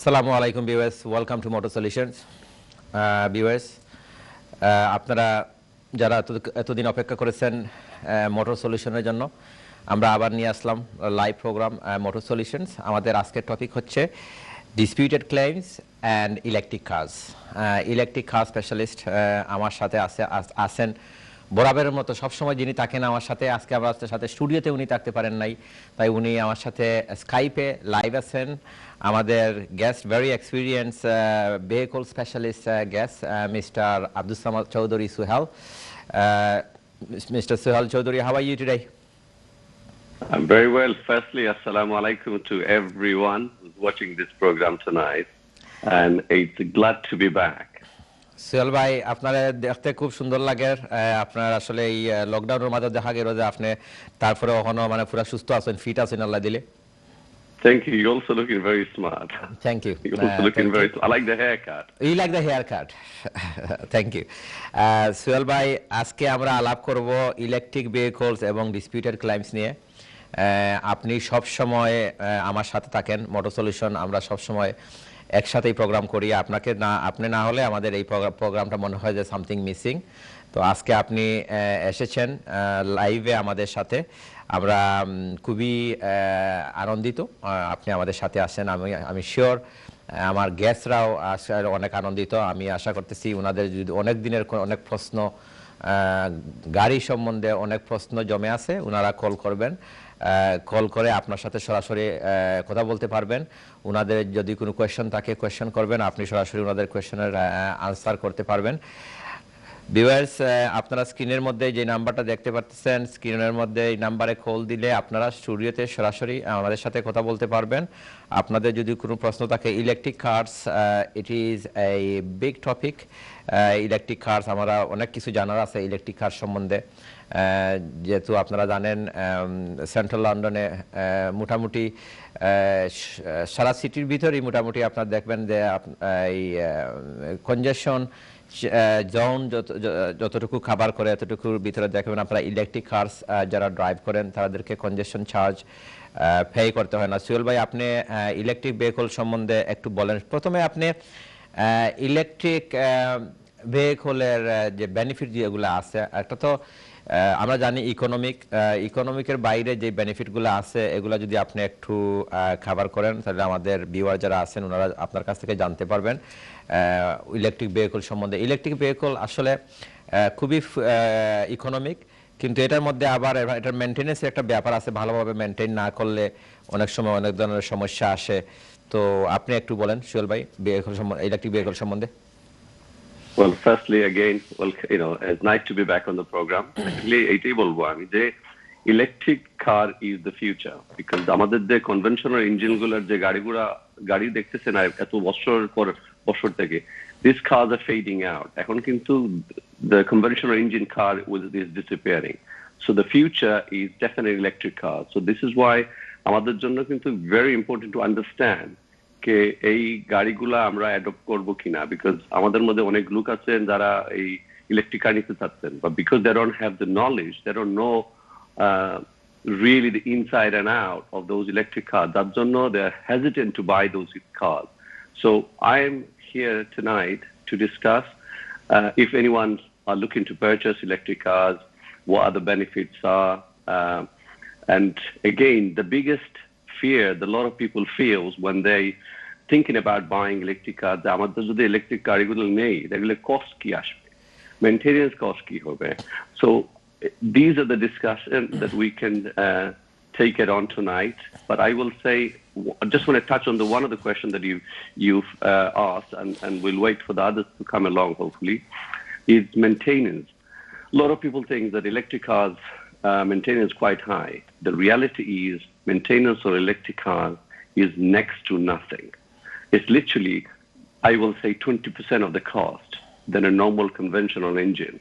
আসসালামু আলাইকুম viewers, welcome to motor solutions. Viewers, আপনারা যারা এতদিন অপেক্ষা করেছেন মোটর সলিউশনের জন্য, আমরা আবার নিয়ে আসলাম লাইভ প্রোগ্রাম মোটর সলিউশনস। আমাদের আজকের টপিক হচ্ছে disputed claims and electric cars. Electric car specialist আমার সাথে আছেন বরাবরের মতো সবসময় যিনি থাকেন আমার সাথে। আজকে আমার সাথে স্টুডিওতে উনি থাকতে পারেন নাই, তাই উনি আমার সাথে স্কাইপে লাইভ আছেন। আমাদের guest very experience vehicle specialist guest mister Abdus Samad Chowdhury Suhel. Mr. Suhel Chaudhary, how are you today? I'm very well. Firstly, assalamu alaikum to everyone who's watching this program tonight, and it's glad to be back. Sohel ভাই, আপনারা দেখতে খুব সুন্দর লাগে। আপনার আসলে এই লকডাউনের মাঝে দেখা গেল যে আপনি তারপরে এখনো মানে পুরো সুস্থ আছেন, ফিট আছেন আল্লাহ দিলে। Thank you. You're also looking very smart. Thank you. You're also looking very smart. I like the haircut. You like the haircut. Thank you. Sohel ভাই, আজকে আমরা আলাপ করব ইলেকট্রিক ভেহিকলস এবং ডিসপিউটেড ক্লেইমস নিয়ে। আপনি সব সময় আমার সাথে থাকেন মোটর সলিউশন, আমরা সব সময় একসাথেই প্রোগ্রাম করি। আপনি না হলে আমাদের এই প্রোগ্রামটা মনে হয় যে সামথিং মিসিং। তো আজকে আপনি এসেছেন লাইভে আমাদের সাথে, আমরা খুবই আনন্দিত আপনি আমাদের সাথে আসেন। আমি শিওর আমার গেস্টরাও অনেক আনন্দিত। আমি আশা করতেছি ওনাদের যদি অনেক দিনের অনেক প্রশ্ন, গাড়ি সম্বন্ধে অনেক প্রশ্ন জমে আছে, ওনারা কল করবেন, কল করে আপনার সাথে সরাসরি কথা বলতে পারবেন। ওনাদের যদি কোনো কোয়েশ্চেন থাকে কোয়েশ্চেন করবেন, আপনি সরাসরি ওনাদের কোয়েশ্চেনের আনসার করতে পারবেন। ভিউয়ার্স, আপনারা স্ক্রিনের মধ্যে যে নাম্বারটা দেখতে পাচ্ছেন, স্ক্রিনের মধ্যে এই নাম্বারে কল দিলে আপনারা স্টুডিওতে সরাসরি আমাদের সাথে কথা বলতে পারবেন। আপনাদের যদি কোনো প্রশ্ন থাকে, ইলেকট্রিক কার্স ইট ইজ এই বিগ টপিক। ইলেকট্রিক কার্স আমরা অনেক কিছু জানার আছে ইলেকট্রিক কার সম্বন্ধে। যেহেতু আপনারা জানেন সেন্ট্রাল লন্ডনে মোটামুটি সারা সিটির ভিতরেই মোটামুটি আপনারা দেখবেন যে এই কনজেশন জোন যতটুকু খাবার করে এতটুকুর ভিতরে দেখবেন আপনারা ইলেকট্রিক কার্স যারা ড্রাইভ করেন তাদেরকে কনজেশন চার্জ পে করতে হয় না। সুহেল ভাই, আপনি ইলেকট্রিক ভেহিকল সম্বন্ধে একটু বলেন। প্রথমে আপনি ইলেকট্রিক ভেহিকলের যে বেনিফিট যেগুলো আছে, একটা তো আমরা জানি ইকোনমিকের বাইরে যে বেনিফিটগুলো আছে এগুলো যদি আপনি একটু খাবার করেন তাহলে আমাদের ভিউয়ার যারা আছেন ওনারা আপনার কাছ থেকে জানতে পারবেন ইলেকট্রিক ভেহিকল সম্বন্ধে। ইলেকট্রিক ভেহিকল আসলে খুবই ইকোনমিক, কিন্তু এটার মধ্যে আবার এটার মেনটেন্যান্সের একটা ব্যাপার আছে। ভালোভাবে মেনটেন না করলে অনেক সময় অনেক ধরনের সমস্যা আসে। তো আপনি একটু বলেন সোহেল ভাই ইলেকট্রিক ভেহিকল সম্বন্ধে। Well, firstly, again, it's nice to be back on the program. Actually, এইটাই বলবো আমি যে electric car is the future, because আমাদের যে কনভেনশনাল ইঞ্জিনগুলোর যে গাড়ি দেখতেছেন এত বছর থেকে, this cars are fading out. এখন কিন্তু the conventional engine car is disappearing. So the future is definitely electric cars. So this is why আমাদের জন্য কিন্তু very important to understand কে এই গাড়িগুলা আমরা অ্যাডপ্ট করবো কিনা, বিকজ আমাদের মধ্যে অনেক লোক আছেন যারা এই ইলেকট্রিক কার নিতে চাচ্ছেন, but because they don't have the knowledge, they don't know really the inside and out of those electric cars, তার জন্য they are hesitant to buy those cars. So I am here tonight to discuss if anyone are looking to purchase electric cars, what are the benefits are, and again the biggest fear that a lot of people feels when they thinking about buying electric cars, আমাদের যদি electric গাড়িগুলো নেই তাহলে cost কি আসবে, maintenance cost কি হবে। So these are the discussion that we can take it on tonight. But I will say, I just want to touch on one of the questions that you've asked, and we'll wait for the others to come along hopefully, is maintenance. A lot of people think that electric cars maintenance quite high. The reality is maintenance for electric cars is next to nothing. It's literally, I will say, 20% of the cost than a normal conventional engine.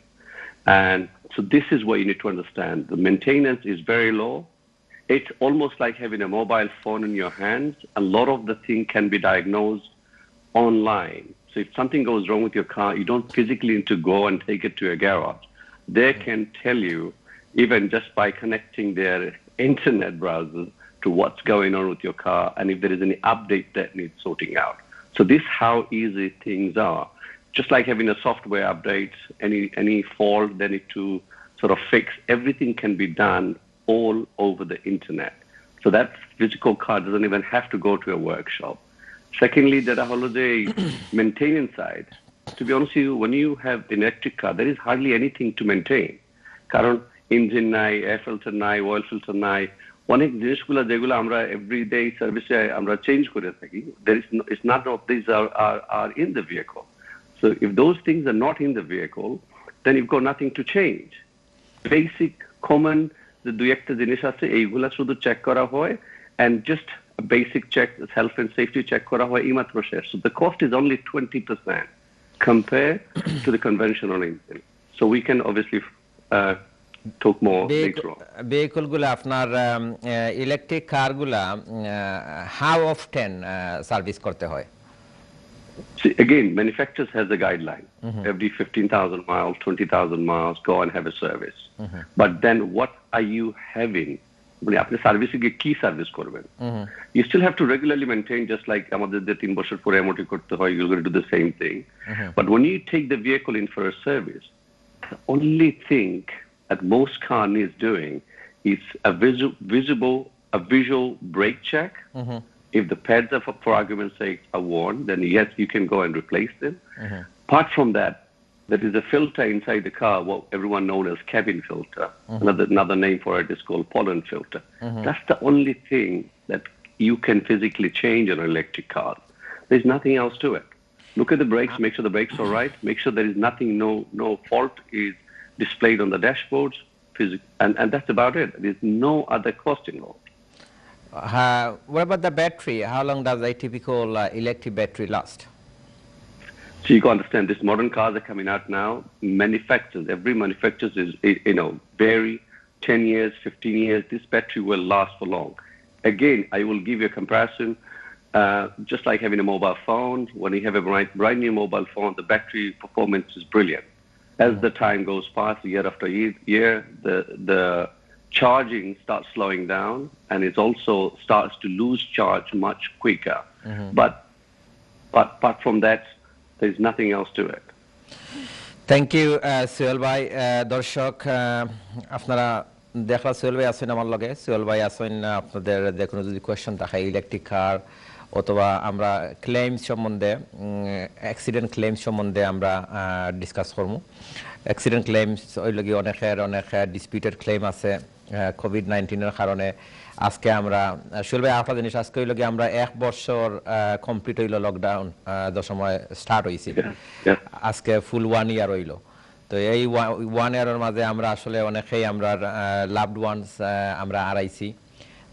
And so this is what you need to understand. The maintenance is very low. It's almost like having a mobile phone in your hands. A lot of the thing can be diagnosed online. So if something goes wrong with your car, you don't physically need to go and take it to a garage. They can tell you, even just by connecting their internet browser, to what's going on with your car and if there is any update that needs sorting out. So this how easy things are. Just like having a software update, any fault they need to sort of fix, everything can be done all over the internet. So that physical car doesn't even have to go to a workshop. Secondly, there are holiday maintenance side. To be honest with you, when you have an electric car, there is hardly anything to maintain. কারণ engine নাই, air filter নাই, oil filter নাই, অনেক জিনিসগুলো যেগুলো আমরা everyday সার্ভিসে আমরা চেঞ্জ করে থাকি, it's not of these are in the vehicle. So if those things are not in the vehicle, then you've got nothing to change. Basic, common, the দুই একটা জিনিস আছে, এইগুলা শুধু চেক করা হয়, and just a basic check, health and safety check করা হয় এইমাত্র শেষ. So the cost is only 20% compared to the conventional engine. So we can obviously talk more later on. Vehicle গুলা আপনার ইলেকট্রিক কার গুলা how often সার্ভিস করতে হয়? See, again, manufacturers has a guideline. Every 15,000 miles, 20,000 miles, go and have a service. But then what are you having? মানে আপনি সার্ভিসে গিয়ে কি সার্ভিস করবেন? You still have to regularly maintain, just like আমাদের যে 3 বছর পরে MOT করতে হয়, you're going to do the same thing. But when you take the vehicle in for a service, the only thing that most car needs doing is a visual brake check. If the pads are, for argument's sake, are worn, then yes, you can go and replace them. Apart from that, there is a filter inside the car, what everyone knows as cabin filter. Another name for it is called pollen filter. That's the only thing that you can physically change on an electric car. There's nothing else to it. Look at the brakes, make sure the brakes are right, make sure there is nothing, no fault is displayed on the dashboards, and that's about it. There's no other cost involved. What about the battery? How long does a typical electric battery last? So you can understand, these modern cars are coming out now. Every manufacturer is, vary 10 years, 15 years. This battery will last for long. Again, I will give you a comparison. Just like having a mobile phone, when you have a brand new mobile phone, the battery performance is brilliant. As the time goes past, year after year, the charging starts slowing down, and it also starts to lose charge much quicker. But apart from that, there's nothing else to it. Thank you, Sohel ভাই। দর্শক আপনারা দেখলা সোহেল ভাই আছেন আমার লগে। সোহেল ভাই আছেন আপনাদের দেখুন যদি কোয়েশ্চেন থাকে ইলেকট্রিক কার অথবা আমরা ক্লেইমস সম্বন্ধে অ্যাক্সিডেন্ট ক্লেইমস সম্বন্ধে আমরা ডিসকাস করব। অ্যাক্সিডেন্ট ক্লেইমস ওই লগে অনেক ডিসপিউটেড ক্লেইম আছে কোভিড-19 এর কারণে। আজকে আমরা সোহেল ভাই আপনার জিনিস আজকে হইল আমরা 1 বছর কমপ্লিট হইল লকডাউন সময় স্টার্ট হয়েছে, আজকে ফুল 1 ইয়ার হইল। তো এই 1 ইয়ারের মাঝে আমরা আসলে অনেকেই আমরা লাভড ওয়ান্স আমরা হারাইছি,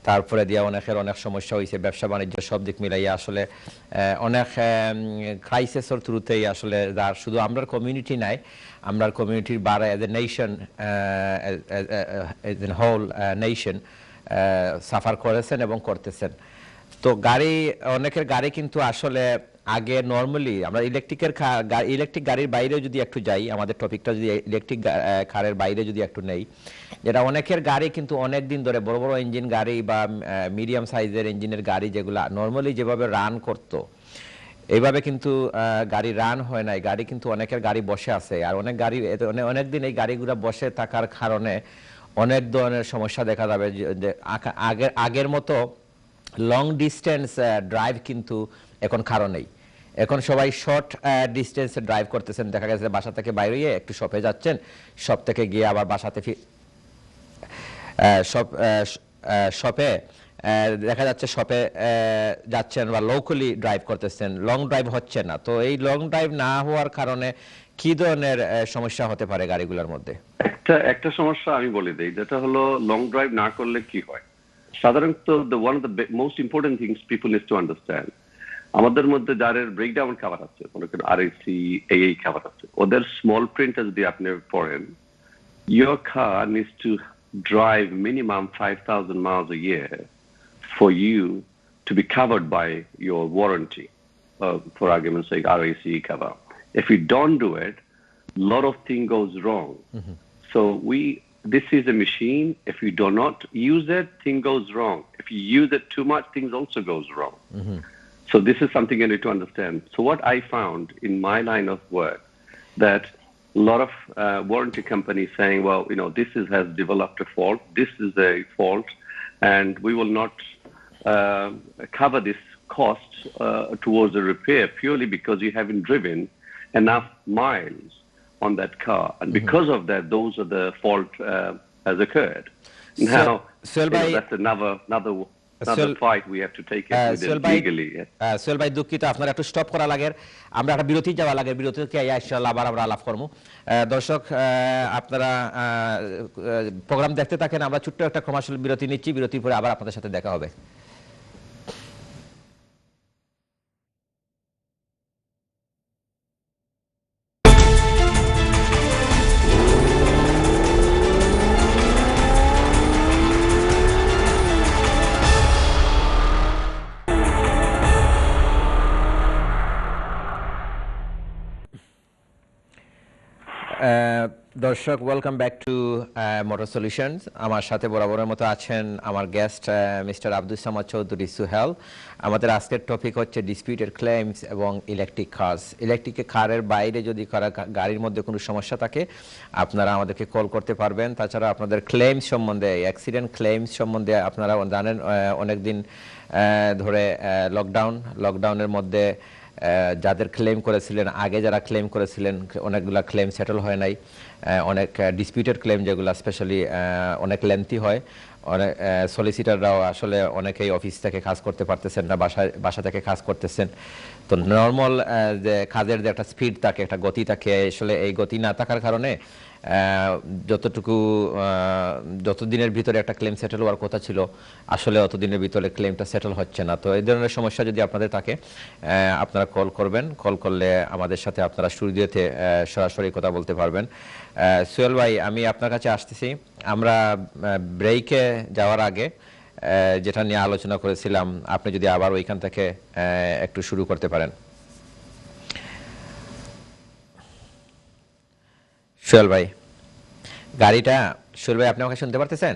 তারপরে দিয়া অনেক সমস্যা হয়েছে, ব্যবসা বাণিজ্য সব দিক মিলাইয়া আসলে অনেক ক্রাইসিসের থ্রুতেই আসলে যার শুধু আমরার কমিউনিটি নাই, আমরার কমিউনিটির বারে as a nation, as a whole nation suffer করেছেন এবং করতেছেন। তো অনেকের গাড়ি কিন্তু আসলে আগে নর্মালি আমরা ইলেকট্রিক গাড়ির বাইরে যদি একটু যাই, আমাদের টপিকটা যদি ইলেকট্রিক কারের বাইরে যদি একটু নেই, যেটা অনেকের গাড়ি কিন্তু অনেক দিন ধরে বড় বড় ইঞ্জিন গাড়ি বা মিডিয়াম সাইজের ইঞ্জিনের গাড়ি যেগুলো নর্মালি যেভাবে রান করতো এইভাবে কিন্তু গাড়ি রান হয় নাই, গাড়ি কিন্তু অনেকের গাড়ি বসে আছে। আর অনেক দিন এই গাড়িগুলো বসে থাকার কারণে অনেক ধরনের সমস্যা দেখা যাবে। যে আগের মতো লং ডিস্টেন্স ড্রাইভ কিন্তু এখন কারণেই, এখন সবাই শর্ট ডিস্টেন্সে ড্রাইভ করতেছেন। দেখা গেছে বাসা থেকে বাইরে গিয়ে একটু শপে যাচ্ছেন, শপ থেকে গিয়ে আবার বাসাতে শপে দেখা যাচ্ছে শপে যাচ্ছেন বা লোকালি ড্রাইভ করতেছেন, লং ড্রাইভ হচ্ছে না। তো এই লং ড্রাইভ না হওয়ার কারণে কি ধরনের সমস্যা হতে পারে গাড়িগুলোর মধ্যে? একটা সমস্যা আমি বলে দেই, যেটা হলো লং ড্রাইভ না করলে কি হয়। সাধারণত one of the most important things people need to understand, আমাদের মধ্যে যাদের ব্রেকডাউন খাবার আছে, মনে করেন RAC এই খাবার আছে, ওদের স্মল প্রিন্ট যদি আপনি পড়েন, your car needs to drive minimum 5,000 miles a year for you to be covered by your warranty, for argument's sake RAC cover. If you don't do it, a lot of things goes wrong. So this is a machine. If you do not use it, thing goes wrong. If you use it too much, things also goes wrong. So this is something you need to understand. So what I found in my line of work, that a lot of warranty companies saying, well, this has developed a fault, this is a fault, and we will not cover this cost towards the repair purely because you haven't driven enough miles on that car. And because of that, those are the fault has occurred. Now, that's another fight we have to take it legally. Sohel ভাই দুঃখিত, আপনার একটু stop করা লাগে, আমরা একটা বিরতি যাওয়া লাগে, বিরতি থেকে ইনশাআল্লাহ আবার আমরা আলাপ করব। দর্শক আপনারা প্রোগ্রাম দেখতে থাকেন, আমরা ছোট্ট একটা কমার্শিয়াল বিরতি নিচ্ছি, বিরতির পরে আবার আপনাদের সাথে দেখা হবে। দর্শক, welcome back to motor solutions. আমার সাথে বরাবরের মতো আছেন আমার গেস্ট মিস্টার আব্দুস সামাদ চৌধুরী সুহেল। আমাদের আজকের টপিক হচ্ছে ডিসপিউটেড ক্লেমস এবং ইলেকট্রিক কার্স। ইলেকট্রিক কারের বাইরে যদি গাড়ির মধ্যে কোনো সমস্যা থাকে আপনারা আমাদেরকে কল করতে পারবেন। তাছাড়া আপনাদের ক্লেমস সম্বন্ধে, অ্যাক্সিডেন্ট ক্লেমস সম্বন্ধে আপনারা জানেন অনেক দিন ধরে লকডাউনের মধ্যে যাদের ক্লেম করেছিলেন, আগে যারা ক্লেম করেছিলেন অনেকগুলা ক্লেম সেটেল হয় নাই, অনেক ডিসপিউটেড ক্লেম যেগুলো স্পেশালি অনেক লেন্থি হয়, অনেক সলিসিটাররাও আসলে অনেকেই অফিস থেকে কাজ করতে পারতেছেন না, বাসা থেকে কাজ করতেছেন। তো নর্মাল যে কাজের যে একটা স্পিড থাকে, একটা গতি থাকে, আসলে এই গতি না থাকার কারণে যত দিনের ভিতরে একটা ক্লেম সেটেল হওয়ার কথা ছিল আসলে অত দিনের ভিতরে ক্লেমটা সেটেল হচ্ছে না। তো এই ধরনের সমস্যা যদি আপনাদের থাকে আপনারা কল করবেন, কল করলে আমাদের সাথে আপনারা স্টুডিওতে সরাসরি কথা বলতে পারবেন। সোহেল ভাই, আমি আপনার কাছে আসতেছি। আমরা ব্রেকে যাওয়ার আগে যেটা নিয়ে আলোচনা করেছিলাম, আপনি যদি আবার ওইখান থেকে একটু শুরু করতে পারেন। সোহেল ভাই, সোহেল ভাই আপনি আমাকে শুনতে পারতেছেন?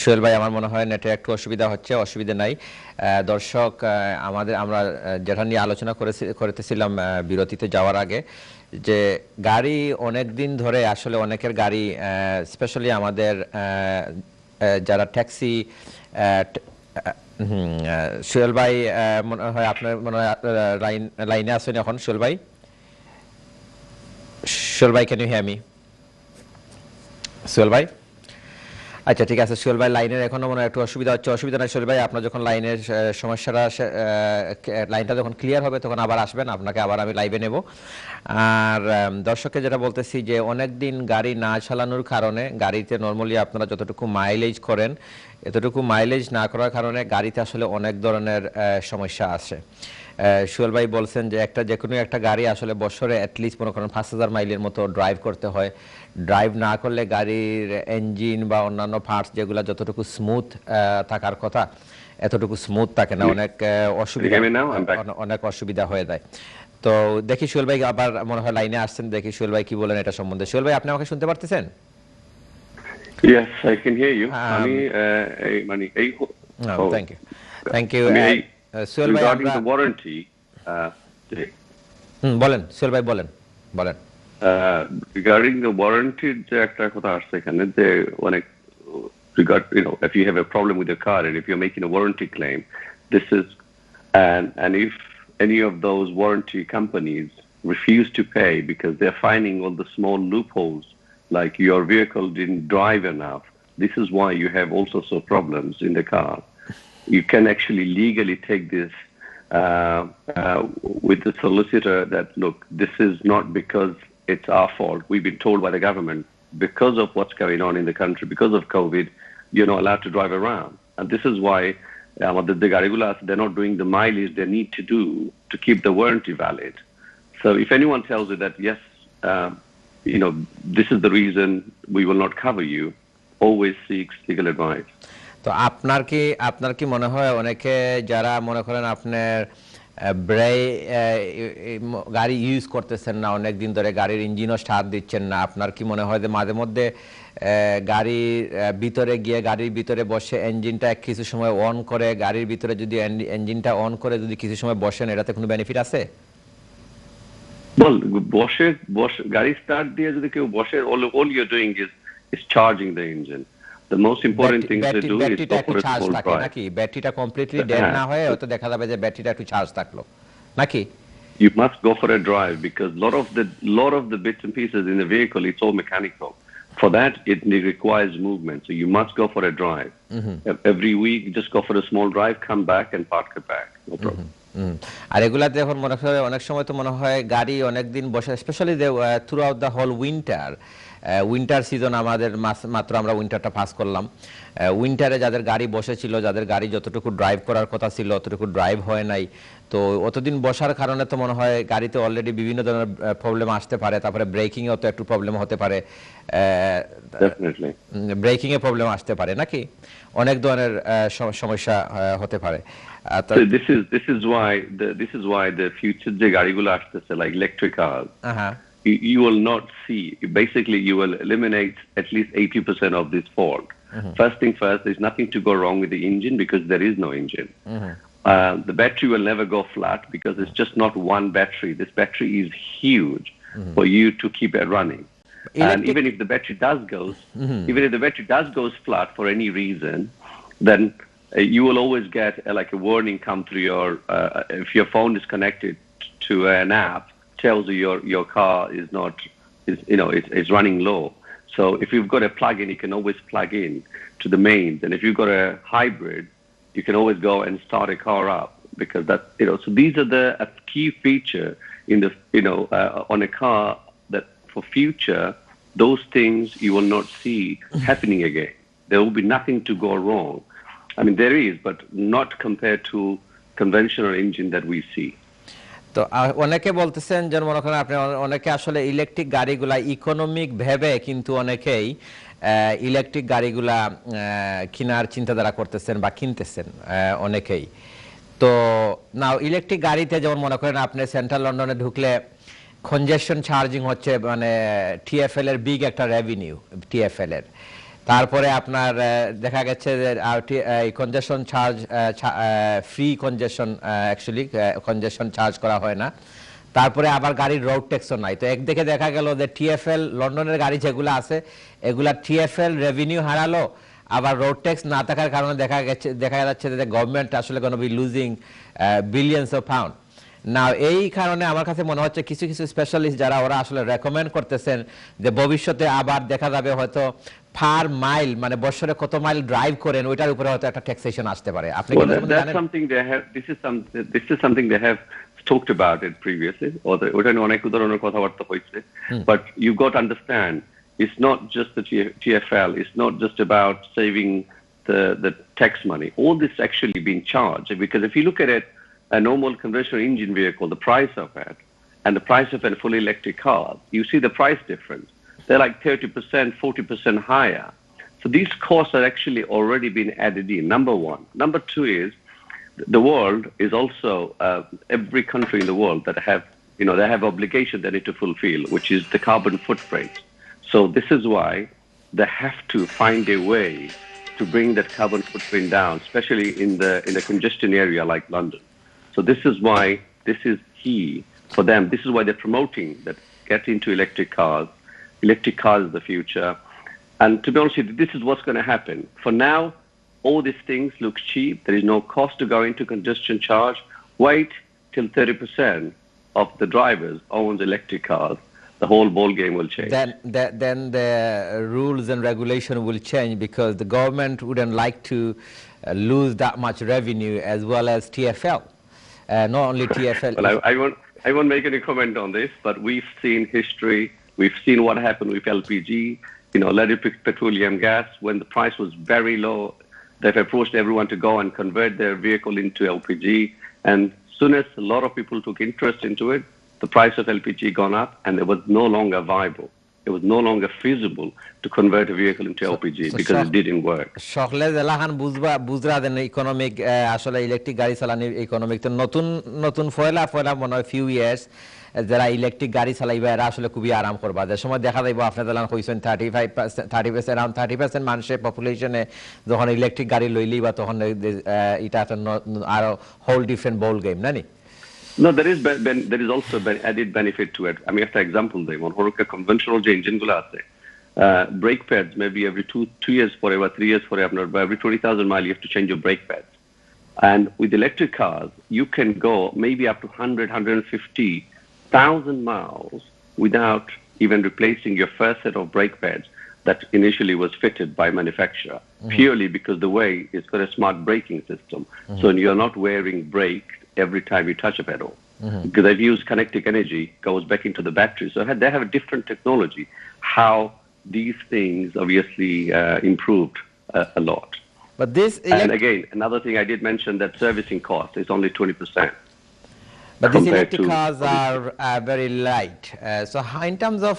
সোহেল ভাই, আমার মনে হয় নেটে একটু অসুবিধা নাই। দর্শক, আমরা যেটা নিয়ে আলোচনা করতেছিলাম বিরতিতে যাওয়ার আগে, যে গাড়ি অনেক দিন ধরে আসলে অনেকের গাড়ি, স্পেশালি আমাদের যারা ট্যাক্সি, সোহেল ভাই মনে হয় আপনার লাইনে আছেন এখন? সোহেল ভাই, can you hear me? Sohel ভাই, আচ্ছা ঠিক আছে। সোহেল ভাই লাইনের এখনো মনে হয় একটু অসুবিধা নাই। সোহেল ভাই, আপনার যখন লাইনের লাইনটা যখন ক্লিয়ার হবে তখন আবার আসবেন, আপনাকে আবার আমি লাইভে নেব। আর দর্শককে যেটা বলতেছি যে অনেক দিন গাড়ি না চালানোর কারণে, গাড়িতে নর্মালি আপনারা যতটুকু মাইলেজ করেন এতটুকু মাইলেজ না করার কারণে গাড়িতে আসলে অনেক ধরনের সমস্যা আসে। সোহেল ভাই বলছেন যে যে কোনো একটা গাড়ি আসলে বছরে অ্যাটলিস্ট মনে করেন 5000 মাইলের মতো ড্রাইভ করতে হয়। ড্রাইভ না করলে গাড়ির ইঞ্জিন বা অন্যান্য পার্টস যেগুলো যতটুকু স্মুথ থাকার কথা এতটুকু স্মুথ থাকে না, অনেক অসুবিধা হয়ে যায়। তো দেখি সোহেল ভাই আবার মনে হয় লাইনে আসছেন, দেখি সোহেল ভাই কি বলেন এটা সম্বন্ধে। সোহেল ভাই, আপনি আমাকে শুনতে পারতেছেন? Yes, I can hear you. Thank you. Soheil ভাই, regarding the warranty, বলেন সোহেল ভাই, বলেন। Regarding the warranty, যে একটা কথা আসছে এখানে, যে অনেক if you have a problem with your car and if you're making a warranty claim, this is and if any of those warranty companies refuse to pay because they're finding all the small loopholes, like your vehicle didn't drive enough, this is why you have all sorts of problems in the car. You can actually legally take this with the solicitor that, look, this is not because it's our fault. We've been told by the government, because of what's going on in the country, because of COVID, you're not allowed to drive around. And this is why the garigulas, they're not doing the mileage they need to do to keep the warranty valid. So if anyone tells you that, yes, this is the reason we will not cover you, always seek legal advice. তো আপনার কি মনে হয় অনেকে যারা মনে করেন আপনার গাড়ি ইউজ করতেছেন না অনেক দিন ধরে, গাড়ির ইঞ্জিনও স্টার্ট দিচ্ছেন না, আপনার কি মনে হয় যে মাঝে মধ্যে গাড়ির ভিতরে গিয়ে গাড়ির ভিতরে বসে ইঞ্জিনটা কিছু সময় অন করে, গাড়ির ভিতরে যদি ইঞ্জিনটা অন করে যদি কিছু সময় বসেন, এটাতে কোনো বেনিফিট আছে? বল বসে গাড়ি স্টার্ট দিয়ে যদি কেউ বসে, all you're doing is charging the engine. The most important thing to do is go for a small drive. নাকি ব্যাটারিটা কমপ্লিটলি ডেড না হয়ে হয়তো দেখা যাবে যে ব্যাটারিটা একটু চার্জ থাকলো নাকি? You must go for a drive because lot of the bits and pieces in the vehicle, it's all mechanical. For that, it requires movement. So you must go for a drive. Every week, just go for a small drive, come back and park it back. No problem. আর এগুলাতে এখন মনে হয় অনেক সময় তো মনে হয় গাড়ি অনেক দিন বসে, specially throughout the whole winter season, আমাদের মাত্র আমরা উইন্টারটা পাস করলাম। উইন্টারে যাদের গাড়ি বসেছিল, যাদের গাড়ি যতটুকু ড্রাইভ করার কথা ছিল অতটুকু ড্রাইভ হয় নাই, তো অতদিন বসার কারণে তো মনে হয় গাড়িতে অলরেডি বিভিন্ন ধরনের প্রবলেম আসতে পারে, তারপরে ব্রেকিংয়েও তো একটু প্রবলেম হতে পারে, ব্রেকিংয়ে প্রবলেম আসতে পারে নাকি, অনেক ধরনের সমস্যা হতে পারে। So this is why the future যে গাড়িগুলো আসতেছে like electric cars, you will not see, basically you will eliminate at least 80% of this fault. First thing first, there's nothing to go wrong with the engine because there is no engine. The battery will never go flat because it's just not one battery. This battery is huge for you to keep it running. And even if the battery does goes flat for any reason, then you will always get like a warning come through your if your phone is connected to an app, tells you your car is it's running low. So if you've got a plug-in, you can always plug in to the mains, and if you've got a hybrid, you can always go and start a car up because that So these are a key feature in the on a car that for future those things you will not see happening again. There will be nothing to go wrong. I mean, there is, but not compared to conventional engine that we see. তো অনেকে বলতেছেন যে মনে করেন আপনি অনেকে আসলে electric গাড়িগুলা economic ভেবে কিন্তু অনেকেই ইলেকট্রিক গাড়িগুলা কেনার চিন্তাধারা করতেছেন বা কিনতেছেন অনেকেই। তো নাও ইলেকট্রিক গাড়িতে যেমন মনে করেন আপনি সেন্ট্রাল লন্ডনে ঢুকলে কনজেশন চার্জিং হচ্ছে, মানে টিএফএল এর বিগ একটা রেভিনিউ টিএফএল এর। তারপরে আপনার দেখা গেছে যে কনজেশন চার্জ ফ্রি কনজেশন, অ্যাকচুয়ালি কনজেশন চার্জ করা হয় না। তারপরে আবার গাড়ির রোড ট্যাক্সও নাই। তো একদিকে দেখা গেল যে টিএফএল লন্ডনের গাড়ি যেগুলো আছে এগুলা টিএফএল রেভিনিউ হারালো, আবার রোড ট্যাক্স না থাকার কারণে দেখা যাচ্ছে যে গভর্নমেন্ট আসলে gonna be losing billions of pound. না এই কারণে আমার কাছে মনে হচ্ছে কিছু কিছু স্পেশালিস্ট যারা ওরা আসলে রেকমেন্ড করতেছেন যে ভবিষ্যতে আবার দেখা যাবে হয়তো পার মাইল, মানে বছরে কত মাইল ড্রাইভ করেন ওইটার উপরে হয়তো একটা ট্যাক্সেশন আসতে পারে। আপনি কি জানেন? That's something they have. This is something they have talked about it previously. ওটা নিয়ে অনেক ধরনের কথাবার্তা হয়েছে। But you got to understand, it's not just the TFL. It's not just about saving the tax money. All this actually being charged, because if you look at it, a normal conventional engine vehicle, the price of it, and the price of a fully electric car, you see the price difference. They're like 30%, 40% higher. So these costs are actually already been added in, number one. Number two is the world is also, every country in the world that they have obligation they need to fulfill, which is the carbon footprint. So this is why they have to find a way to bring that carbon footprint down, especially in the congestion area like London. So this is why this is key for them. This is why they're promoting that get into electric cars. Electric cars is the future. And to be honest with you, this is what's going to happen. For now, all these things look cheap. There is no cost to go into congestion charge. Wait till 30% of the drivers owns electric cars. The whole ball game will change. Then the rules and regulation will change because the government wouldn't like to lose that much revenue as well as TFL. Not only TFL. Well, I won't make any comment on this, but we've seen history. We've seen what happened with LPG, liquid petroleum gas. When the price was very low, they've approached everyone to go and convert their vehicle into LPG. And soon as a lot of people took interest into it, the price of LPG gone up and it was no longer viable. it was no longer feasible to convert a vehicle into LPG because it didn't work. সকলে জেলাখান বুঝরা দেন economic আসলে electric গাড়ি চালানি economic তো নতুন নতুন ফয়লা মনে হয় few years যারা ইলেকট্রিক গাড়ি চালাইবা এরা আসলে খুবই আরাম করবা যে সময় দেখা যাইব আপনাদের কইছেন 35% around 30% মানুষের পপুলেশনে যখন ইলেকট্রিক গাড়ি লইলি বা তখন এটা একটা আর হোল ডিফারেন্ট বল গেম না নি No, there is also added benefit to it. I mean, after example, they want to conventional engine gula ase. Brake pads maybe every two years forever, 3 years forever, but every 20,000 miles you have to change your brake pads. And with electric cars, you can go maybe up to 150,000 miles without even replacing your first set of brake pads that initially was fitted by manufacturer, purely because the way it's got a smart braking system. So you're not wearing brakes every time you touch a pedal. Because they've used kinetic energy, goes back into the battery. So they have a different technology, how these things obviously improved a lot. But this and again, another thing I did mention that servicing cost is only 20%. But these electric cars are very light. So in terms of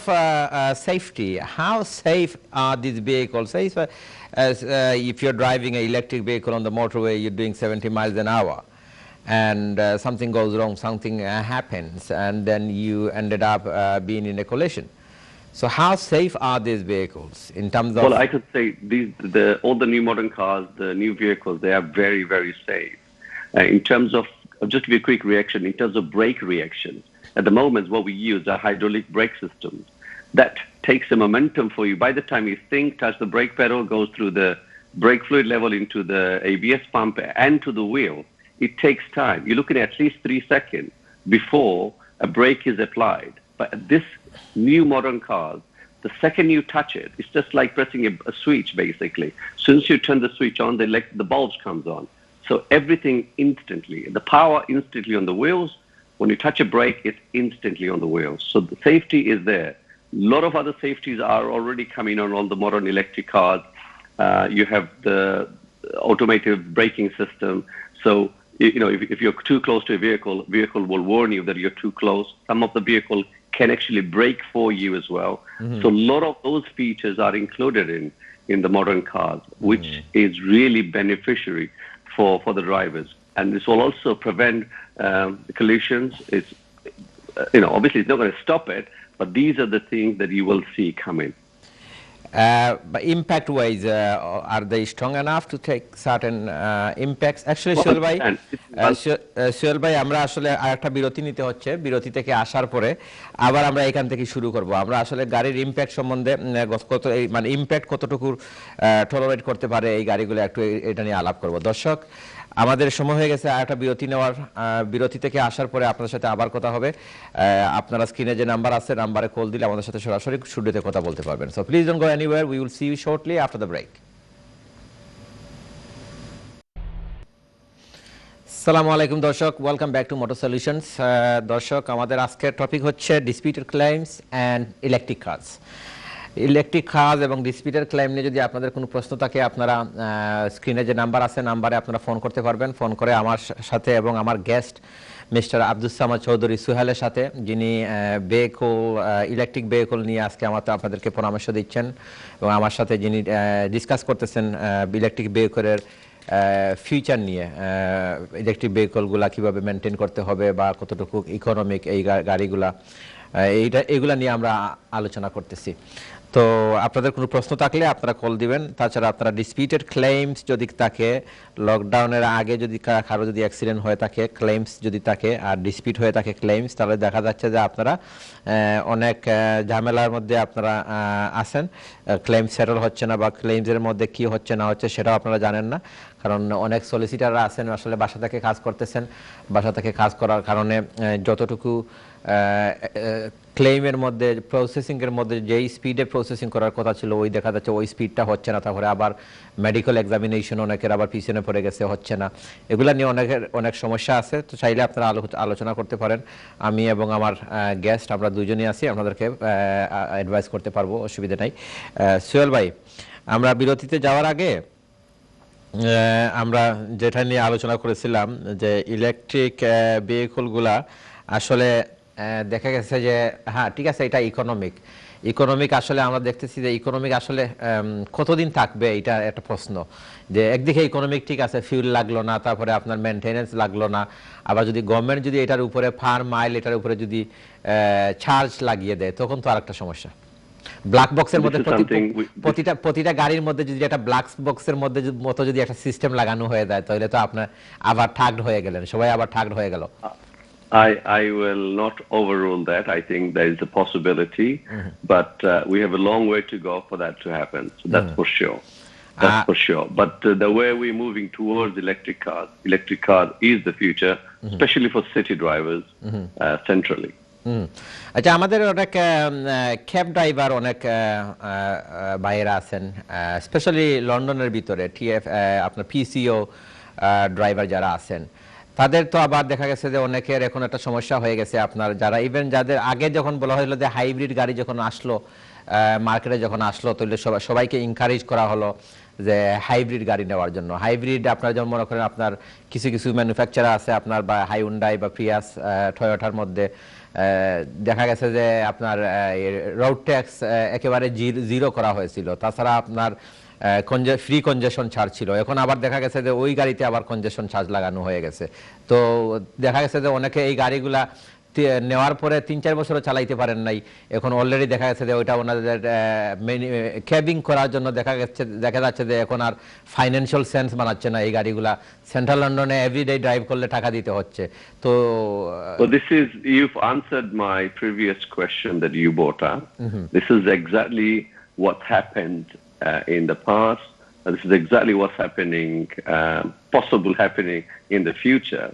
safety, how safe are these vehicles? Say if you're driving an electric vehicle on the motorway, you're doing 70 miles an hour. And something goes wrong, something happens, and then you ended up being in a collision. So how safe are these vehicles in terms of... Well, I could say all the new modern cars, the new vehicles, they are very, very safe. In terms of, just to give you a quick reaction, in terms of brake reactions, at the moment what we use are hydraulic brake systems. That takes the momentum for you. By the time you touch the brake pedal, goes through the brake fluid level into the ABS pump and to the wheel. It takes time. You're looking at least 3 seconds before a brake is applied. But this new modern cars, the second you touch it, it's just like pressing a switch, basically. As soon as you turn the switch on, the bulb comes on. So everything instantly. The power instantly on the wheels. When you touch a brake, it's instantly on the wheels. So the safety is there. A lot of other safeties are already coming on all the modern electric cars. You have the automated braking system. So if you're too close to a vehicle will warn you that you're too close. Some of the vehicle can actually brake for you as well. So a lot of those features are included in the modern cars, which is really beneficiary for the drivers. And this will also prevent collisions. It's obviously it's not going to stop it, but these are the things that you will see coming. But impact-wise, are they strong enough to take certain impacts? Actually, Sohel ভাই আমরা আসলে আরেকটা বিরতি নিতে হচ্ছে। বিরতি থেকে আসার পরে আবার আমরা এখান থেকে শুরু করব। আমরা আসলে গাড়ির ইম্প্যাক্ট সম্বন্ধে মানে ইম্প্যাক্ট কতটুকু টলারেট করতে পারে এই গাড়িগুলো একটু এটা নিয়ে আলাপ করব। দর্শক, আমাদের সময় হয়ে গেছে আরেকটা বিরতি নেওয়ার। বিরতি থেকে আসার পরে আপনাদের সাথে আবার কথা হবে। আপনারা স্ক্রিনে যে নাম্বার আছে নাম্বারে কল দিলে আমাদের সাথে সরাসরি স্টুডিওতে কথা বলতে পারবেন। So please don't go anywhere, we will see you shortly after the break. আসসালামু আলাইকুম দর্শক, welcome back to motor solutions. দর্শক, আমাদের আজকের টপিক হচ্ছে disputed claims and electric cars. Electric cars এবং ডিসপিউটেড ক্লেইম নিয়ে যদি আপনাদের কোনো প্রশ্ন থাকে, আপনারা স্ক্রিনে যে নাম্বার আছে নাম্বারে আপনারা ফোন করতে পারবেন। ফোন করে আমার সাথে এবং আমার গেস্ট মিস্টার আব্দুস সামাদ চৌধুরী সুহেলের সাথে, যিনি ইলেকট্রিক ভেহিকল নিয়ে আজকে আপনাদেরকে পরামর্শ দিচ্ছেন এবং আমার সাথে যিনি ডিসকাস করতেছেন ইলেকট্রিক ভেহিকলের ফিউচার নিয়ে, ইলেকট্রিক ভেহিকলগুলা কীভাবে মেনটেন করতে হবে বা কতটুকু ইকোনমিক এই গাড়িগুলা, এগুলা নিয়ে আমরা আলোচনা করতেছি। তো আপনাদের কোনো প্রশ্ন থাকলে আপনারা কল দিবেন। তাছাড়া আপনারা ডিসপিউটেড ক্লেইমস যদি থাকে, লকডাউনের আগে যদি কারো যদি অ্যাক্সিডেন্ট হয়ে থাকে, ক্লেইমস যদি থাকে আর ডিসপিউট হয়ে থাকে ক্লেইমস, তাহলে দেখা যাচ্ছে যে আপনারা অনেক ঝামেলার মধ্যে আপনারা আছেন। ক্লেইম সেটেল হচ্ছে না বা ক্লেইমসের মধ্যে কি হচ্ছে না হচ্ছে সেটাও আপনারা জানেন না। কারণ অনেক সলিসিটাররা আছেন আসলে বাসা থেকে কাজ করতেছেন। বাসা থেকে কাজ করার কারণে যতটুকু ক্লেইমের মধ্যে প্রসেসিংয়ের মধ্যে যেই স্পিডে প্রসেসিং করার কথা ছিল ওই দেখা যাচ্ছে ওই স্পিডটা হচ্ছে না। তারপরে আবার মেডিকেল এক্সামিনেশন অনেকের আবার পিছনে পড়ে গেছে, হচ্ছে না। এগুলা নিয়ে অনেক সমস্যা আছে। তো চাইলে আপনারা আলোচনা করতে পারেন। আমি এবং আমার গেস্ট আমরা দুজনই আছি, আপনাদেরকে অ্যাডভাইস করতে পারবো, অসুবিধা নাই। সোহেল ভাই, আমরা বিরতিতে যাওয়ার আগে আমরা যেটা নিয়ে আলোচনা করেছিলাম যে ইলেকট্রিক ভেহিকলগুলা আসলে দেখা গেছে যে হ্যাঁ ঠিক আছে এটা ইকোনমিক, ইকোনমিক আসলে আমরা দেখতেছি যে ইকোনমিক আসলে কতদিন থাকবে, এটা একটা প্রশ্ন। যে একদিকে ইকোনমিক ঠিক আছে, ফিউল লাগলো না, তারপরে আপনার মেনটেনেন্স লাগলো না, আবার যদি গভর্নমেন্ট যদি এটার উপরে পার মাইল এটার উপরে যদি চার্জ লাগিয়ে দেয় তখন তো আরেকটা সমস্যা। ব্ল্যাক বক্সের মধ্যে প্রতিটা গাড়ির মধ্যে যদি একটা ব্ল্যাক বক্সের মধ্যে মতো যদি একটা সিস্টেম লাগানো হয়ে যায় তাহলে তো আপনার আবার ঠাগড হয়ে গেলেন, সবাই আবার ঠাগড হয়ে গেল। I will not overrule that. I think there is a possibility, but we have a long way to go for that to happen. So that's for sure. That's for sure. But the way we're moving towards electric car is the future, especially for city drivers centrally. আচ্ছা, আমাদের অনেক cab driver অনেক বাইরে আছেন, specially লন্ডনের ভিতরে TF আপনার PCO driver যারা আছেন, তাদের তো আবার দেখা গেছে যে অনেকের এখন একটা সমস্যা হয়ে গেছে। আপনার যারা ইভেন যাদের আগে যখন বলা হলো যে হাইব্রিড গাড়ি যখন আসলো মার্কেটে, যখন আসলো তাহলে সবাইকে এনকারেজ করা হলো যে হাইব্রিড গাড়ি নেওয়ার জন্য। হাইব্রিড আপনার যেমন মনে করেন আপনার কিছু কিছু ম্যানুফ্যাকচারার আছে আপনার, বা হাইউন্ডাই বা প্রিয়াস টয়োটার মধ্যে দেখা গেছে যে আপনার রোড ট্যাক্স একেবারে জিরো করা হয়েছিল, তাছাড়া আপনার ফ্রি কনজেশন চার্জ ছিল। এখন আবার দেখা গেছে যে ওই গাড়িতে আবার কনজেশন চার্জ লাগানো হয়ে গেছে। তো দেখা গেছে যে অনেকে এই গাড়িগুলা নেওয়ার পরে 3-4 বছরও চালাইতে পারেন নাই, এখন অলরেডি দেখা গেছে যে ওইটা ওনাদের ক্যাবিং করার জন্য দেখা যাচ্ছে যে এখন আর ফাইন্যান্সিয়াল সেন্স বানাচ্ছে না এই গাড়িগুলা। সেন্ট্রাল লন্ডনে এভরিডে ড্রাইভ করলে টাকা দিতে হচ্ছে। তো you've answered my previous question that you brought up. This is exactly what happened in the past. This is exactly what's happening, possible happening in the future.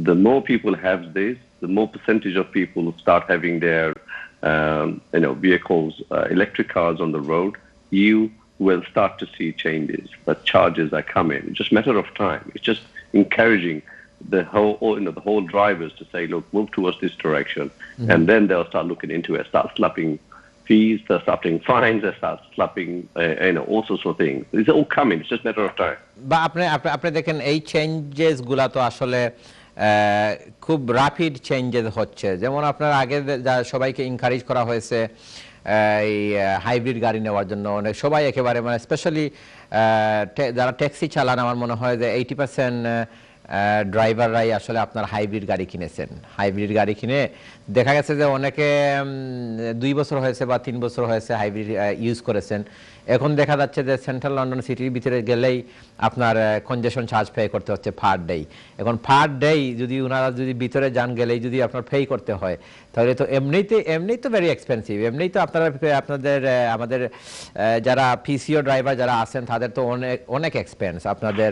The more people have this, the more percentage of people who start having their vehicles, electric cars on the road, you will start to see changes. But charges are coming. It's just a matter of time. It's just encouraging the whole drivers to say, look, move towards this direction, and then they'll start looking into it, start slapping fees, they'll start paying fines, they'll start slapping all sorts of things. It's all coming. It's just a matter of time. বা আপনি দেখেন এই changes গুলা তো আসলে খুব rapid changes হচ্ছে। যেমন আপনার আগে সবাইকে এনকারেজ করা হয়েছে এই হাইব্রিড গাড়ি নেওয়ার জন্য, অনেক সবাই একেবারে মানে স্পেশালি যারা ট্যাক্সি চালান, আমার মনে হয় যে 80% ড্রাইভাররাই আসলে আপনার হাইব্রিড গাড়ি কিনেছেন। হাইব্রিড গাড়ি কিনে দেখা গেছে যে অনেকে 2 বছর হয়েছে বা 3 বছর হয়েছে হাইব্রিড ইউজ করেছেন। এখন দেখা যাচ্ছে যে সেন্ট্রাল লন্ডন সিটির ভিতরে গেলেই আপনার কনজেশন চার্জ পে করতে হচ্ছে পার ডে। এখন পার ডে যদি ওনারা যদি ভিতরে যান গেলেই যদি আপনার পে করতে হয় তাহলে তো এমনিই তো ভেরি এক্সপেন্সিভ। এমনিই তো আপনাদের আমাদের যারা পিসিও ড্রাইভার যারা আছেন তাদের তো অনেক এক্সপেন্স। আপনাদের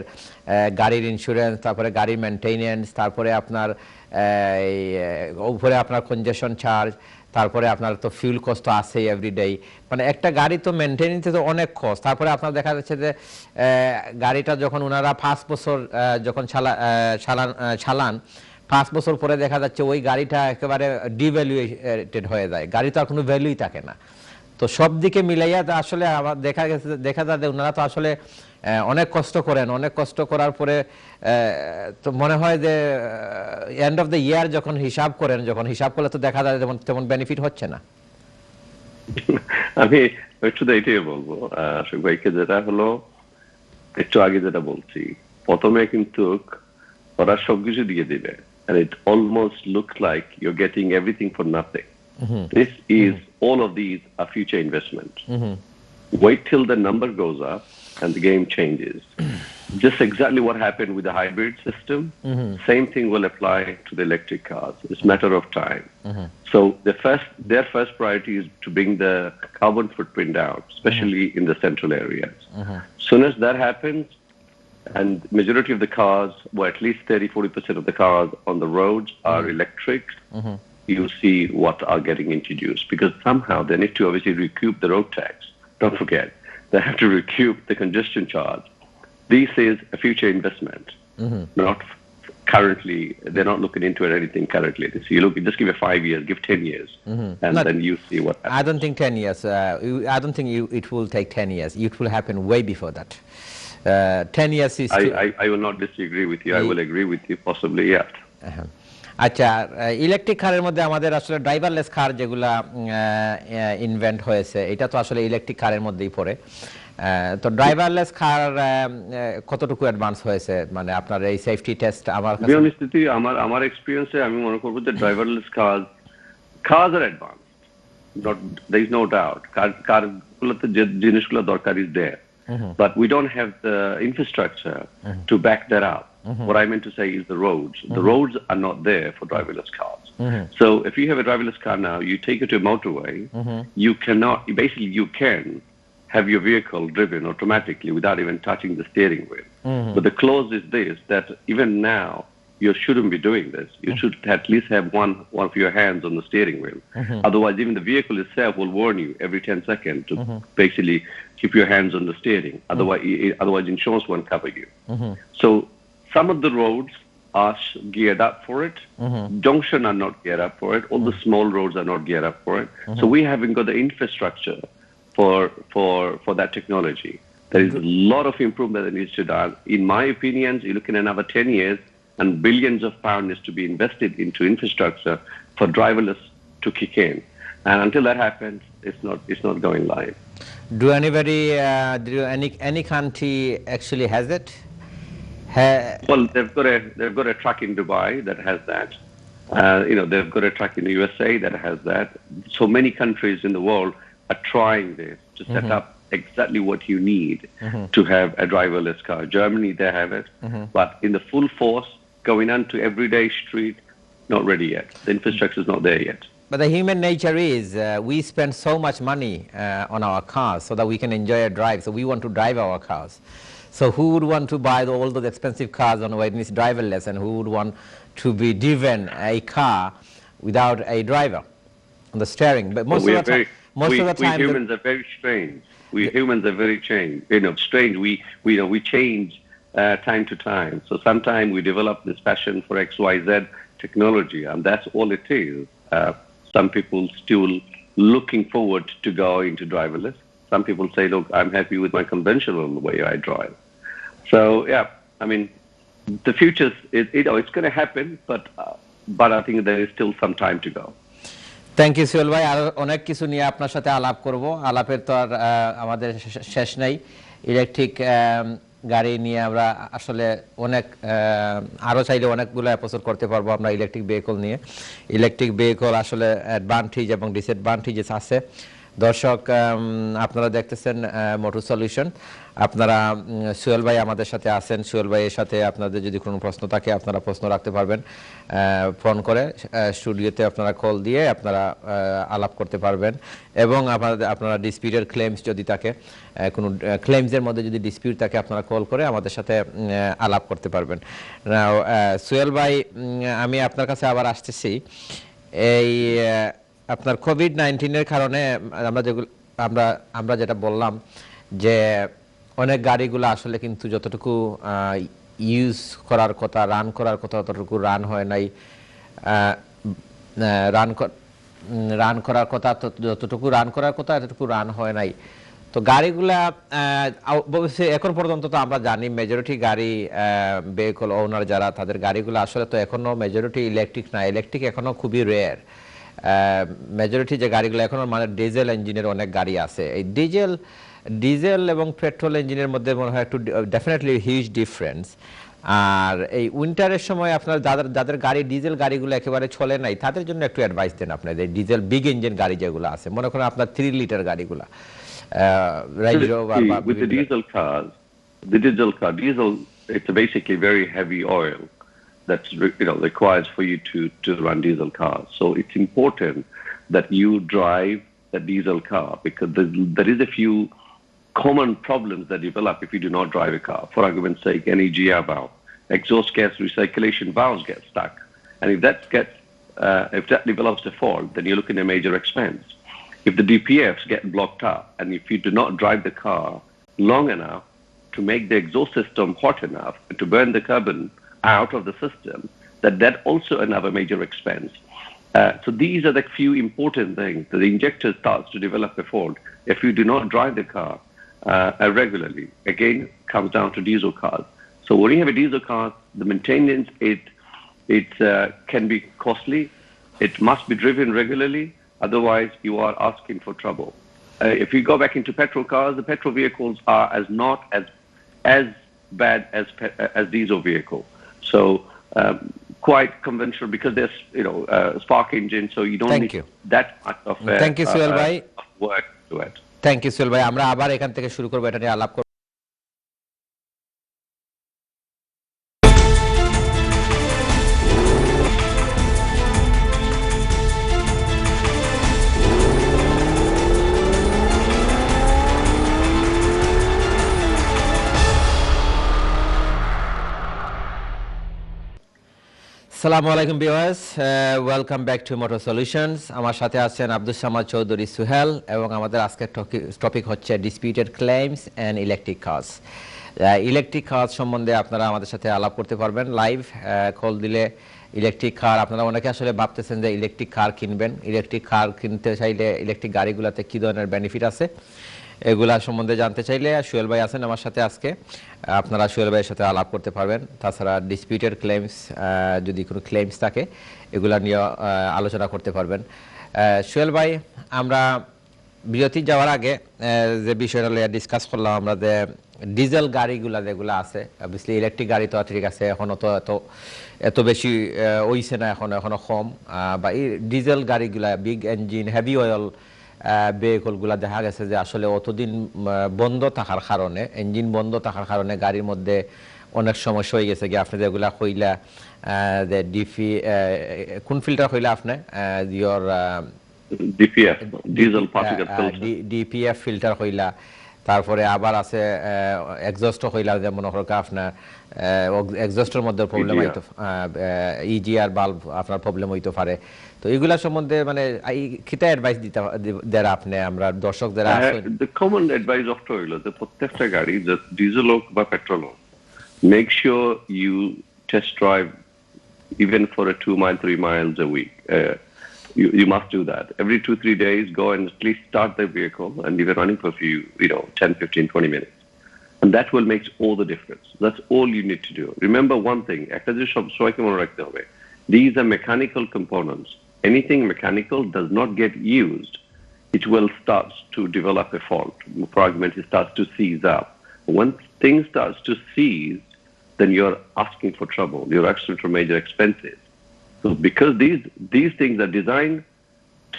গাড়ির ইন্স্যুরেন্স, তারপরে গাড়ির মেনটেনেন্স, তারপরে আপনার উপরে আপনার কনজেশন চার্জ, তারপরে আপনার তো ফিউল কস্ট তো আছেই এভরিডে। মানে একটা গাড়ি তো মেনটেনেন্সে তো অনেক কস্ট। তারপরে আপনার দেখা যাচ্ছে যে গাড়িটা যখন ওনারা 5 বছর যখন চালান 5 বছর পরে দেখা যাচ্ছে ওই গাড়িটা একেবারে ডিভ্যালুয়েটেড হয়ে যায়, গাড়ি তো আর কোনো ভ্যালুই থাকে না। তো সব দিকে মিলাইয়া আসলে আমার দেখা যায় যে ওনারা তো আসলে অনেক কষ্ট করেন। অনেক কষ্ট করার পরে তো মনে হয় যে এন্ড অফ দ্য ইয়ার যখন হিসাব করলে তো দেখা যায় তেমন বেনিফিট হচ্ছে না। আমি একটু এটাই বলবো আশিক ভাইকে, যেটা হলো একটু আগে যেটা বলছি, প্রথমে কিন্তু ওরা সবকিছু দিয়ে দিবে, and it almost looks like you're getting everything for nothing. This is all of these are future investment. Wait till the number goes up and the game changes. Just exactly what happened with the hybrid system. Same thing will apply to the electric cars. It's a matter of time. So their first priority is to bring the carbon footprint down, especially in the central areas. Soon as that happens, and majority of the cars, well, at least 30-40% of the cars on the roads are electric, you see what are getting introduced, because somehow they need to obviously recoup the road tax. Don't forget, they have to recoup the congestion charge. This is a future investment, not currently. They're not looking into anything currently. So you just give it 5 years, give 10 years, and then you see what happens. I don't think 10 years. I don't think it will take 10 years. It will happen way before that. 10 years is. I will not disagree with you. I will agree with you, possibly, yeah. আচ্ছা, electric কারের মধ্যে আমাদের আসলে driverless কার যেগুলা invent হয়েছে, এটা তো আসলে ইলেকট্রিক কারের মধ্যেই পড়ে। তো ড্রাইভারলেস কার কতটুকু অ্যাডভান্স হয়েছে, মানে আপনার এই সেফটি টেস্ট আমার কাছে? বিহনিস্থিতি আমার এক্সপিরিয়েন্সে আমি মনে করবো যে driverless cars are advance, not there is no doubt. Car গুলোতে যে জিনিসগুলো দরকার is there, but we don't have the infrastructure to back that up. What I meant to say is the roads. The roads are not there for driverless cars. So if you have a driverless car now, you take it to a motorway, you cannot, basically you can have your vehicle driven automatically without even touching the steering wheel. But the clause is this, that even now, you shouldn't be doing this. You should at least have one of your hands on the steering wheel. Otherwise, even the vehicle itself will warn you every 10 seconds to basically keep your hands on the steering. Otherwise, insurance won't cover you. So some of the roads are geared up for it. Junction are not geared up for it. All the small roads are not geared up for it. So we haven't got the infrastructure for that technology. There is a lot of improvement that needs to be done. In my opinion, you're looking at another 10 years, and billions of pounds is to be invested into infrastructure for driverless to kick in. And until that happens, it's not going live. Do any country actually has it? Well, they've got a truck in Dubai that has that. They've got a truck in the USA that has that. So many countries in the world are trying this to set up exactly what you need to have a driverless car. Germany, they have it, but in the full force, going onto everyday street, not ready yet. The infrastructure is not there yet. But the human nature is we spend so much money on our cars so that we can enjoy a drive. So we want to drive our cars. So who would want to buy all those expensive cars on when it's driverless, and who would want to be driven a car without a driver on the steering? But most of the time, we humans are very strange. We humans are very strange. We change time to time. So sometimes we develop this passion for XYZ technology, and that's all it is. Some people still looking forward to go into driverless. Some people say, look, I'm happy with my conventional way I drive. So, yeah, I mean, the future, it's going to happen, but I think there is still some time to go. Thank you Sohel ভাই। আর অনেক কিছু নিয়ে আপনার সাথে আলাপ করব, আলাপের তো আর আমাদের শেষ নেই। ইলেকট্রিক গাড়ি নিয়ে আমরা আসলে অনেক আরও চাইলে অনেকগুলো এপিসোড করতে পারবো আমরা ইলেকট্রিক ভেহিকল নিয়ে। ইলেকট্রিক ভেহিকল আসলে অ্যাডভান্টেজ এবং ডিসঅ্যাডভান্টেজেস আছে। দর্শক, আপনারা দেখতেছেন মোটর সলিউশন। আপনারা সোহেল ভাই আমাদের সাথে আছেন। সোহেল ভাইয়ের সাথে আপনাদের যদি কোনো প্রশ্ন থাকে আপনারা প্রশ্ন রাখতে পারবেন ফোন করে। স্টুডিওতে আপনারা কল দিয়ে আপনারা আলাপ করতে পারবেন, এবং আপনারা ডিসপিউটের ক্লেমস যদি থাকে, কোনো ক্লেমসের মধ্যে যদি ডিসপিউট থাকে, আপনারা কল করে আমাদের সাথে আলাপ করতে পারবেন। সোহেল ভাই, আমি আপনার কাছে আবার আসতেছি। এই আপনার কোভিড-19-এর কারণে আমরা যেটা বললাম যে অনেক গাড়িগুলো আসলে কিন্তু যতটুকু ইউজ করার কথা, রান করার কথা, ততটুকু রান হয় নাই। রান করার কথা যতটুকু রান করার কথা এতটুকু রান হয় নাই। তো গাড়িগুলা অবশ্যই এখন পর্যন্ত তো আমরা জানি মেজরিটি গাড়ি ভেহিকল ওনার যারা, তাদের গাড়িগুলো আসলে তো এখনো মেজরিটি ইলেকট্রিক না। ইলেকট্রিক এখনো খুবই রেয়ার। মেজরিটি যে গাড়িগুলো এখনো মানে ডিজেল ইঞ্জিনের অনেক গাড়ি আছে। এই ডিজেল এবং পেট্রোল ইঞ্জিনের মধ্যে মনে হয় একটু ডেফিনেটলি হিউজ ডিফারেন্স। আর এই উইন্টারের সময় আপনার যাদের গাড়ি ডিজেল গাড়িগুলো একেবারে চলে নাই, তাদের জন্য একটু অ্যাডভাইস দেন আপনার এই ডিজেল বিগ ইঞ্জিন গাড়ি যেগুলো আছে, মনে করেন আপনার 3 litre গাড়িগুলা। With the diesel cars, diesel, it's basically very heavy oil that's requires for you to run diesel cars. So it's important that you drive the diesel car, because there is a few common problems that develop if you do not drive a car. For argument's sake, an EGR valve, exhaust gas recirculation valves get stuck, and if that develops a fault, then you're looking at a major expense. If the DPFs get blocked up, and if you do not drive the car long enough to make the exhaust system hot enough to burn the carbon out of the system, that also another major expense. So these are the few important things. The injector starts to develop a fault if you do not drive the car regularly. Again, comes down to diesel cars. So when you have a diesel car, the maintenance, It can be costly. It must be driven regularly. Otherwise, you are asking for trouble. If you go back into petrol cars, the petrol vehicles are not as bad as diesel vehicle. So quite conventional because there's spark engine, so you don't need that much of Thank you, Suhail bhai. Work to it. Thank you, Suhail bhai. আমরা আবার এখান থেকে শুরু করব, এটা নিয়ে আলাপ করব। আসসালামু আলাইকুম viewers, welcome back to motor solutions. আমার সাথে আছেন আব্দুস সামাদ চৌধুরী সুহেল এবং আমাদের আজকের টপিক হচ্ছে disputed claims and electric cars. Electric cars সম্বন্ধে আপনারা আমাদের সাথে আলাপ করতে পারবেন লাইভ কল দিলে। ইলেকট্রিক কার আপনারা অনেকে আসলে ভাবতেছেন যে ইলেকট্রিক কার কিনবেন, ইলেকট্রিক কার কিনতে চাইলে ইলেকট্রিক গাড়িগুলোতে কী ধরনের বেনিফিট আছে এগুলা সম্বন্ধে জানতে চাইলে সুহেল ভাই আছেন আমার সাথে আজকে, আপনারা সুহেল ভাইয়ের সাথে আলাপ করতে পারবেন। তাছাড়া ডিসপিউটেড ক্লেমস, যদি কোনো ক্লেমস থাকে এগুলা নিয়ে আলোচনা করতে পারবেন। সুহেল ভাই, আমরা বিরতি যাওয়ার আগে যে বিষয়টা ডিসকাস করলাম আমরা, যে ডিজেল গাড়িগুলা যেগুলো আছে, অবভিয়াসলি ইলেকট্রিক গাড়ি তো ঠিক আছে, এখনও তো এত বেশি হইছে না, এখনো কম, বা এই ডিজেল গাড়িগুলা বিগ ইঞ্জিন হেভি অয়েল ভেহিকলগুলা দেখা গেছে যে আসলে অতদিন বন্ধ থাকার কারণে, ইঞ্জিন বন্ধ থাকার কারণে গাড়ির মধ্যে অনেক সমস্যা হয়ে গেছে। কি আপনি যেগুলা কইলা যে কোন ফিল্টার কইলা আপনি your DPF diesel particle filter, DPF filter কইলা, তারপরে আবার আছে এক্সস্ট কইলা, যেমন আপনার এক্সস্টের মধ্যে প্রবলেম হইতো, ইজিআর বাল্ব আপনার প্রবলেম হইতে পারে। তো এগুলা সম্বন্ধে মানে কিতা অ্যাডভাইস দেন আপনি আমরা দর্শক যারা আছেন? দ্য কমন অ্যাডভাইস অফ হইল যে প্রত্যেকটা গাড়ি, যে ডিজেল হোক বা পেট্রোল হোক, make sure you test drive even for 2 miles 3 miles a week. You must do that every 2-3 days. Go and at least start the vehicle and leave it running for a few 10, 15, 20 minutes, and that will make all the difference. That's all you need to do. Remember one thing, these are mechanical components. Anything mechanical does not get used, it will start to develop a fault. For argument, it starts to seize up. When things starts to seize, then you're asking for trouble. You're asking for major expenses. So because these things are designed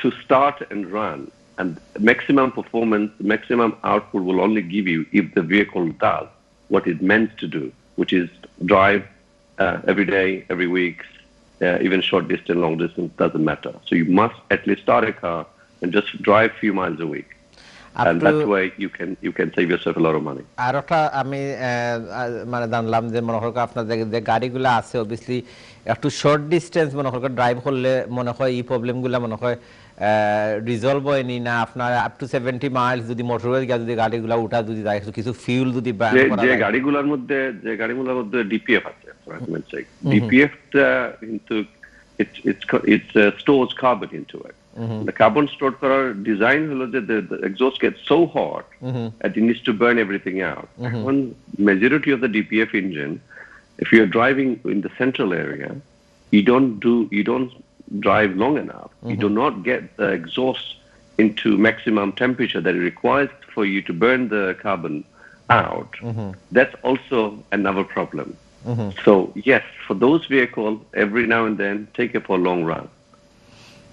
to start and run, and maximum performance, maximum output will only give you if the vehicle does what it's meant to do, which is drive every day, every week, even short distance, long distance, doesn't matter. So you must at least start a car and just drive few miles a week. And that way you can save yourself a lot of money. আর একটা আমি মানে জানলাম যে মনে হয় আপনার যে গাড়িগুলো আছে অবভিয়াসলি একটু শর্ট ডিস্টেন্স মনে হয় ড্রাইভ করলে মনে হয় এই প্রবলেমগুলো মনে হয় রিজলভ হয়নি না, আপনার আপ টু 70 মাইলস যদি মোটরওয়ে গিয়ে যদি গাড়িগুলো উঠা যদি যায়, কিছু ফিউল যদি বার্ন করা যায়, যে গাড়িগুলোর মধ্যে ডিপিএফ আছে, ডিপিএফ কিন্তু it's stores carbon into it. The carbon stored করার design হলো যে the exhaust gets so hot that it needs to burn everything out. When majority of the DPF engine, if you're driving in the central area, you don't drive long enough. You do not get the exhaust into maximum temperature that it requires for you to burn the carbon out. That's also another problem. So yes, for those vehicles, every now and then take it for a long run.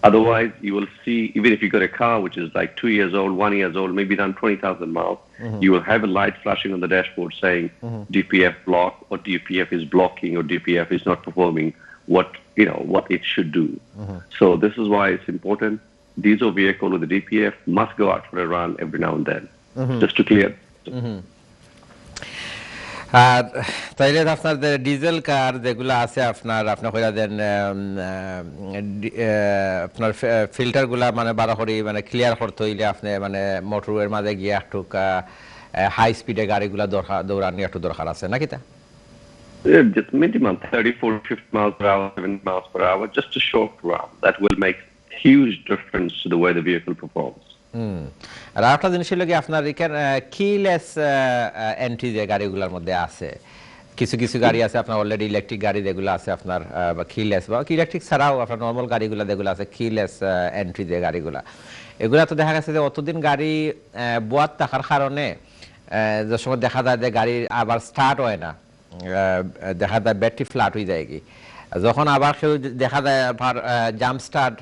Otherwise, you will see, even if you got a car which is like 2 years old, 1 year old, maybe done 20,000 miles, you will have a light flashing on the dashboard saying DPF block, or DPF is blocking, or DPF is not performing what it should do. So this is why it's important. Diesel vehicle with the DPF must go out for a run every now and then, just to clear. আর তাইলে আপনার diesel কার যেগুলো আছে আপনার কইরা দেন আপনার ফিল্টারগুলা মানে বাড়া করে মানে ক্লিয়ার করতে হইলে আপনি মানে মোটরওয়ের মাঝে গিয়ে একটু হাই স্পিডে গাড়িগুলা দৌড়ানি একটু দরকার আছে নাকি তা? Just minimum 30, 40, 50 miles per hour, 70 miles per hour, just a short run. That will make huge difference to the way the vehicle performs. আর একটা জিনিস হলো কি আপনার এখানে কিলেস এন্ট্রি যে গাড়িগুলোর মধ্যে আছে, কিছু কিছু গাড়ি আছে আপনার অলরেডি ইলেকট্রিক গাড়ি যেগুলো আছে আপনার বা কিলেস বা ইলেকট্রিক ছাড়াও আপনার নর্মাল গাড়িগুলো যেগুলো আছে কিলেস এন্ট্রি যে গাড়িগুলা এগুলা তো দেখা গেছে যে অতদিন গাড়ি বোয়াত থাকার কারণে যে সময় দেখা যায় যে গাড়ি আবার স্টার্ট হয় না, দেখা যায় ব্যাটারি ফ্ল্যাট হয়ে যায় কি, যখন আবার কেউ দেখা যায় আবার জাম্প স্টার্ট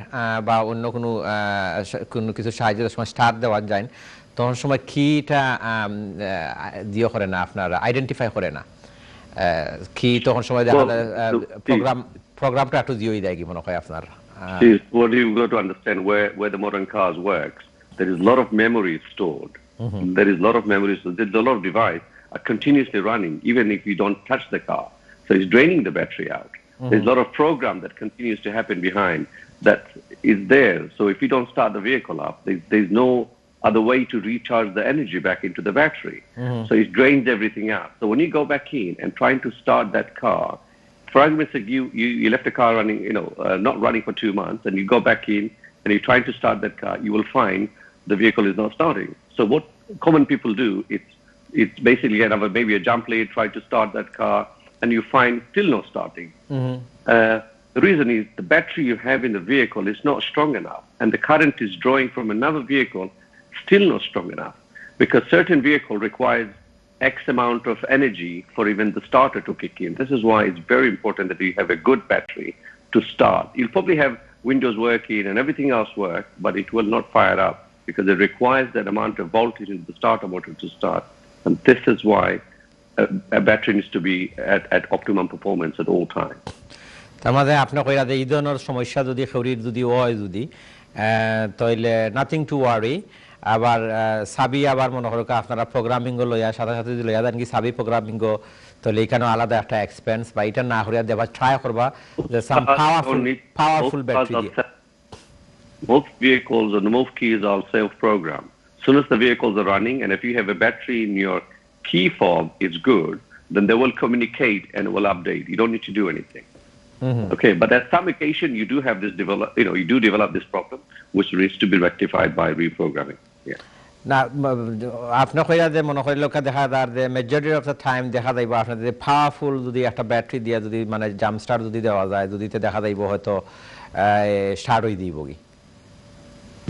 বা অন্য কোনো কোনো কিছু সাহায্যের সময় স্টার্ট দেওয়া যায় তখন সময় কিটা দিও করে না, আপনার আইডেন্টিফাই করে না কি, তখন সময় দেখা যায় প্রোগ্রামটা একটু দিয়েই দেয় কি মনে হয় আপনার। What you've got to understand where the modern cars works, there is a lot of memory stored. There is a lot of memory stored. There's a lot of devices are continuously running, even if you don't touch the car. So it's draining the battery out. There's a lot of program that continues to happen behind that is there. So if you don't start the vehicle up, there's no other way to recharge the energy back into the battery. So it drains everything out. So when you go back in and trying to start that car, for argument's sake, you left the car running, not running for 2 months, and you go back in and you're trying to start that car, you will find the vehicle is not starting. So what common people do, it's basically maybe a jump lead, try to start that car, and you find still not starting. The reason is the battery you have in the vehicle is not strong enough, and the current is drawing from another vehicle, still not strong enough, because certain vehicle requires X amount of energy for even the starter to kick in. This is why it's very important that you have a good battery to start. You'll probably have windows working and everything else work, but it will not fire up because it requires that amount of voltage in the starter motor to start. And this is why a battery needs to be at optimum performance at all times. তার মধ্যে আপনার কইরা যে ইধনের সমস্যা যদি শরীর যদি হয় যদি তাহলে নাথিং টু ওয়ারি, আবার সাবি আবার মনে করো আপনারা প্রোগ্রামিং লইয়া সাথে সাথে যদি লইয়া দেন কি সাবি প্রোগ্রামিং তাহলে এখানে আলাদা একটা এক্সপেন্স বা এটা না করিয়া দেবা ট্রাই করবা যে সাম পাওয়ারফুল ব্যাটারি দিয়ে। Most vehicles and most keys are self-programmed. As soon as the vehicles are running, and if you have a battery in your key fob, it's good, then they will communicate and will update. You don't need to do anything. Okay, but at some occasion you do have this you do develop this problem, which needs to be rectified by reprogramming. Yeah. না আপনার কইরা যে মনে করি লোক দেখা যায় যে মেজরিটি অফ দ্য টাইম দেখা যাইব আপনার যে পাওয়ারফুল যদি একটা ব্যাটারি দিয়া যদি মানে জাম্প স্টার্ট যদি দেওয়া যায় যদিতে দেখা যাইব হয়তো স্টার্ট হই দিব কি।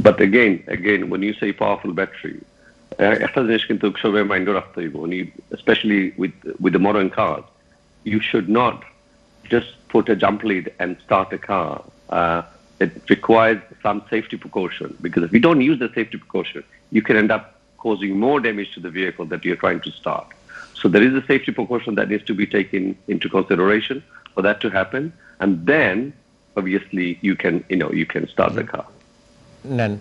But again, when you say powerful battery, একটা জিনিস কিন্তু সবাই মাইন্ডে রাখতে হইব, especially with the modern cars, you should not just put a jump lead and start a car. It requires some safety precaution, because if you don't use the safety precaution, you can end up causing more damage to the vehicle that you're trying to start. So there is a safety precaution that needs to be taken into consideration for that to happen, and then obviously you can start the car. নেন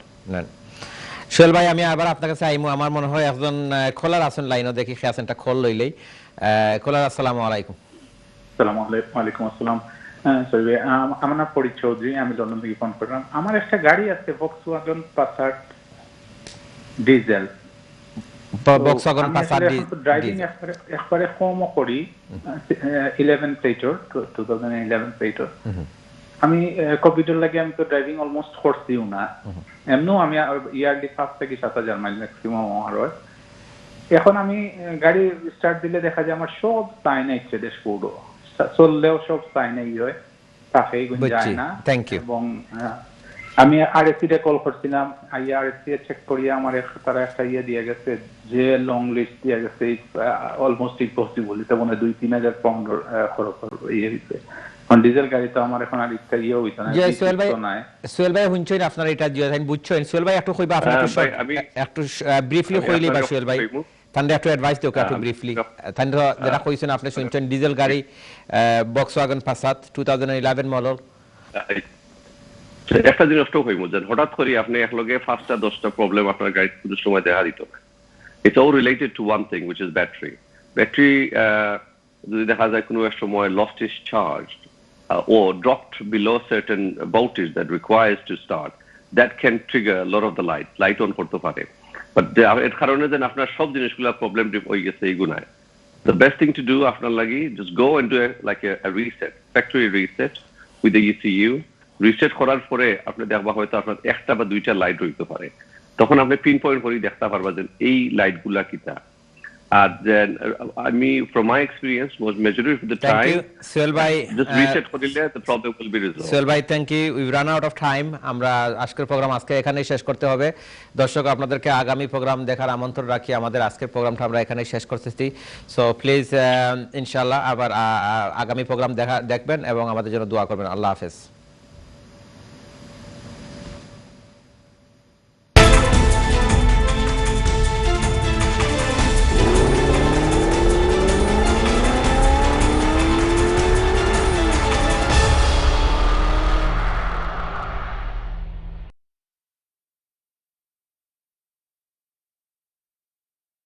সোহেল ভাই, আমি আবার আপনার কাছে আইমু। আমার মনে হয় একজন খোলার আসুন লাইনও দেখি খেয়াছেনটা খোল লইলেই। খোলার আসসালামু আলাইকুম। ওয়ালাইকুম আসসালাম। আমার নাম ফরিদ চৌধুরী, আমি লন্ডন থেকে ফোন করলাম। আমার একটা গাড়ি আছে ভক্সওয়াগন পাসাট ডিজেল। ভক্সওয়াগন পাসাট ড্রাইভিং একবারে কমও করি, 11 প্লেটর 2011 প্লেটর। আমি কোভিডের লাগে আমি তো ড্রাইভিং অলমোস্ট করছিও না, এমনিও আমি ইয়ারলি 5 থেকে 7,000 মাইল ম্যাক্সিমাম আমার হয়। এখন আমি গাড়ি স্টার্ট দিলে দেখা যায় আমার সব সাইন আছে ড্যাশবোর্ডও, চললেও সব সাইন হয়, কাফেই যায় না। এবং আমি আরএসসি তে কল করছিলাম, আরএসসি চেক করিয়া আমার তারা একটা দিয়ে গেছে যে লং লিস্ট দিয়ে গেছে, অলমোস্ট ইম্পসিবল। এটা মনে 2-3,000 পাউন্ড খরচ হয়েছে। ডিজেল গাড়ি তো আমার এখন আর ইচ্ছা হইতো না। সোহেল ভাই হুনছেন আপনার এটা দিয়ে বুঝছেন। সোহেল ভাই একটু কইবা আপনার একটু ব্রিফলি কইলি বা সোহেল ভাই তান্ডে একটু অ্যাডভাইস দিও একটু ব্রিফলি তান্ডে যেটা কইছেন আপনি শুনছেন ডিজেল গাড়ি ভক্সওয়াগন পাসাট 2011 মডেল। একটা জিনিস তো কইমু যে হঠাৎ করে আপনি একলগে 5টা 10টা প্রবলেম আপনার গাড়ি পুরো সময় দেখা দিত না। It's all related to one thing, which is battery. Battery যদি দেখা যায় কোনো এক সময় lost its charge or dropped below certain voltage that requires to start, that can trigger a lot of the light on করতে পারে। But এর কারণে যেন আপনার সব জিনিসগুলো প্রবলেম হয়ে গেছে এইগুনায়, the best thing to do আপনার লাগি just go and do a reset, factory reset with the ECU. Reset করার পরে আপনি দেখবা হয়তো আপনার একটা বা দুইটা লাইট হইতে পারে, তখন আপনি পিন পয়েন্ট করে দেখতে পারবা যে এই লাইটগুলা কিটা। And then I mean, from my experience, most majority of the thank you time, Sohel ভাই just reset করিলে the problem will be resolved. Sohel ভাই thank you we ran out of time আমরা আজকের প্রোগ্রাম আজকে এখানেই শেষ করতে হবে দর্শক আপনাদেরকে আগামী প্রোগ্রাম দেখার আমন্ত্রণ রাখি আমাদের আজকের প্রোগ্রামটা আমরা এখানেই শেষ করতেছি সো প্লিজ ইনশাআল্লাহ আবার আগামী প্রোগ্রাম দেখবেন এবং আমাদের জন্য দোয়া করবেন আল্লাহ হাফেজ